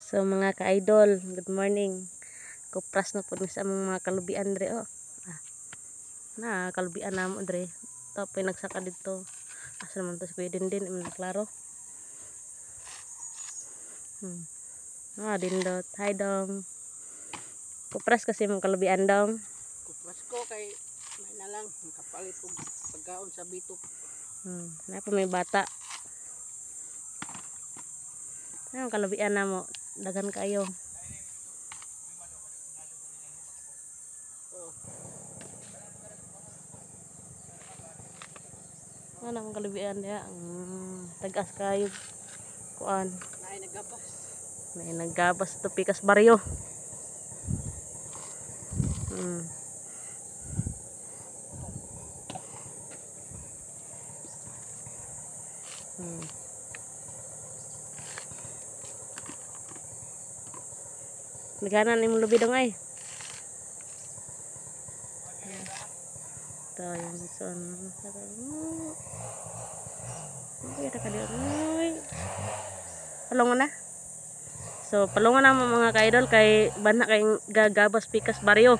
So mga ka-idol, good morning. Kupras na po sa mga kalubian dre oh. Na kalubian namo dre. Tapos nagsaka dito. Asa naman to si Kuya Dindin, klaro. Dindot. Hi dong. Kupras kasi mga kalubian dong. Kupras ko kay may na lang kapalit og pagkaon sa bitok. Na po may bata. Ang kalubian namo, daghan kayo. Ano ang kalubian niya? Tagas kayo. Kuan. Nay nagabas. May naggabas to pikas baryo. Naganan imong lubi dong ay. Ito yung son. Okay, palungan na. So, palungan na mga ka-idol kay bana kay gagabas pikas baryo.